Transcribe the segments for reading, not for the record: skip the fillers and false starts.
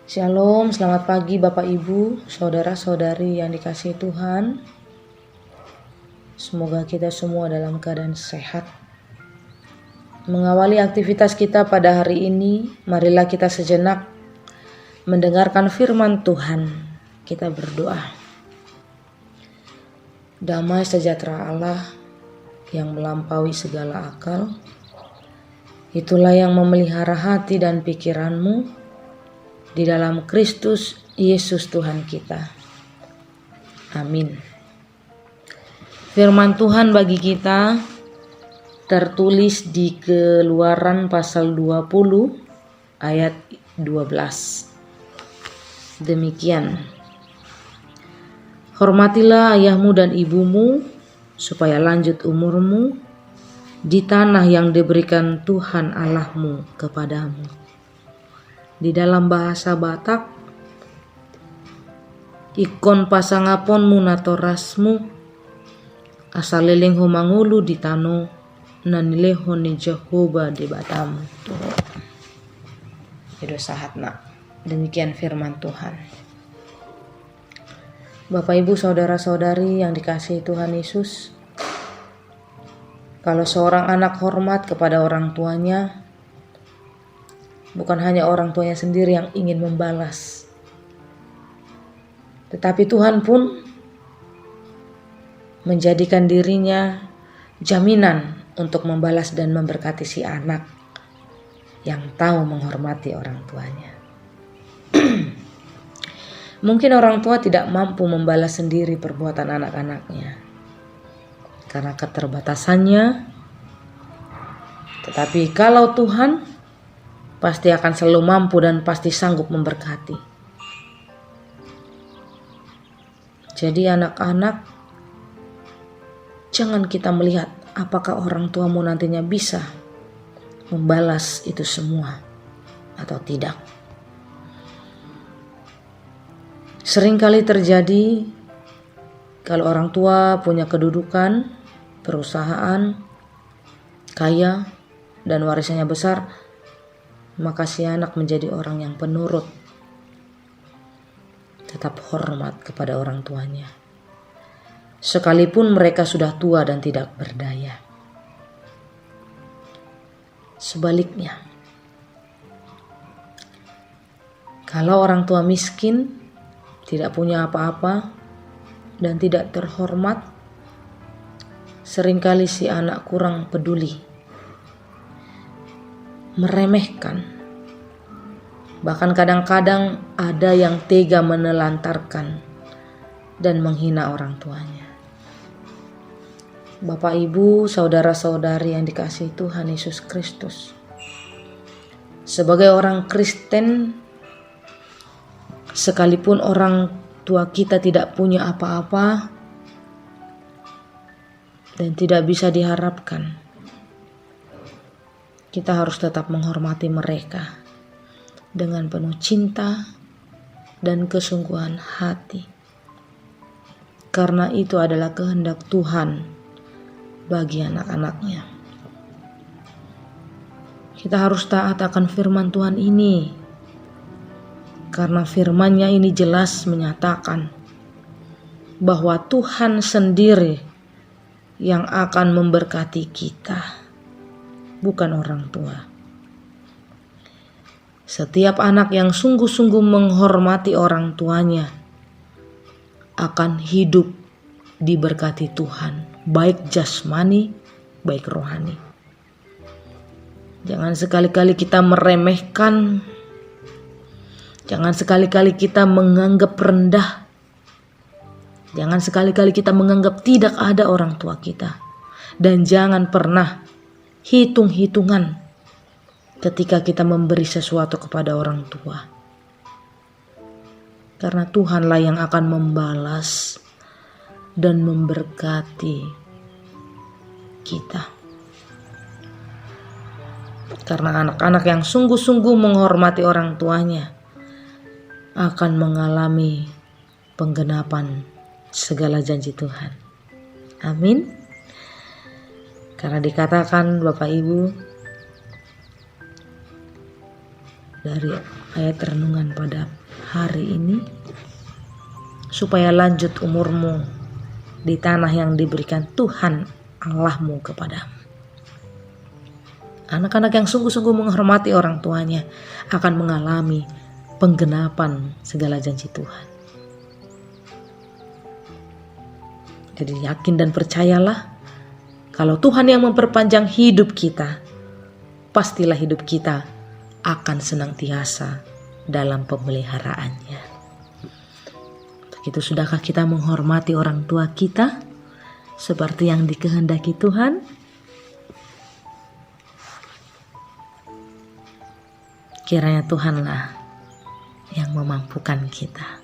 Shalom, selamat pagi Bapak Ibu, saudara-saudari yang dikasihi Tuhan. Semoga kita semua dalam keadaan sehat. Mengawali aktivitas kita pada hari ini, marilah kita sejenak mendengarkan firman Tuhan. Kita berdoa. Damai sejahtera Allah yang melampaui segala akal, itulah yang memelihara hati dan pikiranmu di dalam Kristus Yesus Tuhan kita. Amin. Firman Tuhan bagi kita tertulis di Keluaran pasal 20 ayat 12. Demikian. Hormatilah ayahmu dan ibumu supaya lanjut umurmu di tanah yang diberikan Tuhan Allahmu kepadamu. Di dalam bahasa Batak, ikon pasangapon munatorasmu asaleleng humangulu di tano nanilehon ni Jehovah di batamu. Itu sahatna. Demikian firman Tuhan. Bapak Ibu saudara-saudari yang dikasihi Tuhan Yesus, kalau seorang anak hormat kepada orang tuanya, bukan hanya orang tuanya sendiri yang ingin membalas, tetapi Tuhan pun menjadikan dirinya jaminan untuk membalas dan memberkati si anak yang tahu menghormati orang tuanya. Mungkin orang tua tidak mampu membalas sendiri perbuatan anak-anaknya karena keterbatasannya, tetapi kalau Tuhan pasti akan selalu mampu dan pasti sanggup memberkati. Jadi anak-anak, jangan kita melihat apakah orang tuamu nantinya bisa membalas itu semua atau tidak. Seringkali terjadi kalau orang tua punya kedudukan, perusahaan, kaya, dan warisannya besar, maka si anak menjadi orang yang penurut, tetap hormat kepada orang tuanya, sekalipun mereka sudah tua dan tidak berdaya. Sebaliknya, kalau orang tua miskin, tidak punya apa-apa, dan tidak terhormat, seringkali si anak kurang peduli, meremehkan, bahkan kadang-kadang ada yang tega menelantarkan dan menghina orang tuanya. Bapak Ibu, saudara-saudari yang dikasihi Tuhan Yesus Kristus, sebagai orang Kristen, sekalipun orang tua kita tidak punya apa-apa dan tidak bisa diharapkan, kita harus tetap menghormati mereka dengan penuh cinta dan kesungguhan hati. Karena itu adalah kehendak Tuhan bagi anak-anaknya. Kita harus taat akan firman Tuhan ini. Karena firman-Nya ini jelas menyatakan bahwa Tuhan sendiri yang akan memberkati kita, bukan orang tua. Setiap anak yang sungguh-sungguh menghormati orang tuanya akan hidup diberkati Tuhan, baik jasmani, baik rohani. Jangan sekali-kali kita meremehkan, jangan sekali-kali kita menganggap rendah, jangan sekali-kali kita menganggap tidak ada orang tua kita, dan jangan pernah hitung-hitungan ketika kita memberi sesuatu kepada orang tua. Karena Tuhanlah yang akan membalas dan memberkati kita. Karena anak-anak yang sungguh-sungguh menghormati orang tuanya akan mengalami penggenapan segala janji Tuhan. Amin. Karena dikatakan Bapak Ibu, dari ayat renungan pada hari ini, supaya lanjut umurmu di tanah yang diberikan Tuhan Allahmu kepadamu. Anak-anak yang sungguh-sungguh menghormati orang tuanya akan mengalami penggenapan segala janji Tuhan. Jadi yakin dan percayalah, kalau Tuhan yang memperpanjang hidup kita, pastilah hidup kita akan senantiasa dalam pemeliharaannya. Begitu, sudahkah kita menghormati orang tua kita seperti yang dikehendaki Tuhan? Kiranya Tuhanlah yang memampukan kita.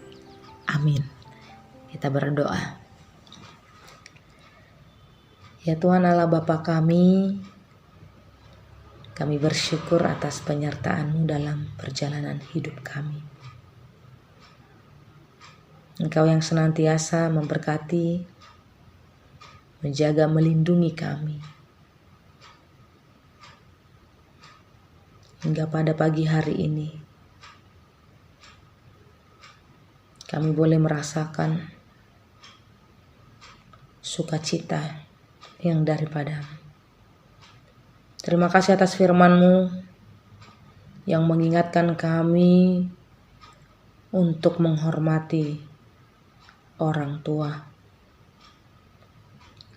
Amin. Kita berdoa. Ya Tuhan Allah Bapa kami bersyukur atas penyertaan-Mu dalam perjalanan hidup kami. Engkau yang senantiasa memberkati, menjaga, melindungi kami. Hingga pada pagi hari ini, kami boleh merasakan sukacita yang daripada-Mu. Terima kasih atas firman-Mu yang mengingatkan kami untuk menghormati orang tua.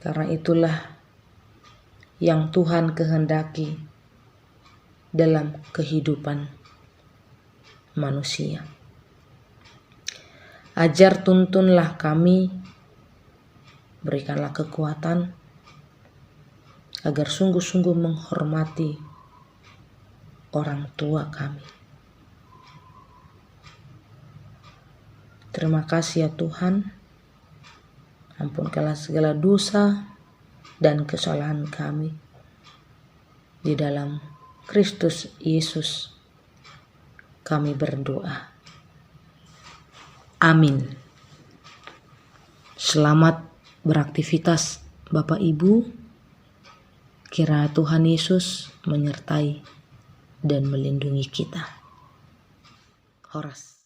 Karena itulah yang Tuhan kehendaki dalam kehidupan manusia. Ajar tuntunlah kami, berikanlah kekuatan agar sungguh-sungguh menghormati orang tua kami. Terima kasih ya Tuhan, ampunkanlah segala dosa dan kesalahan kami. Di dalam Kristus Yesus kami berdoa. Amin. Selamat beraktivitas Bapak Ibu. Kiranya Tuhan Yesus menyertai dan melindungi kita. Horas.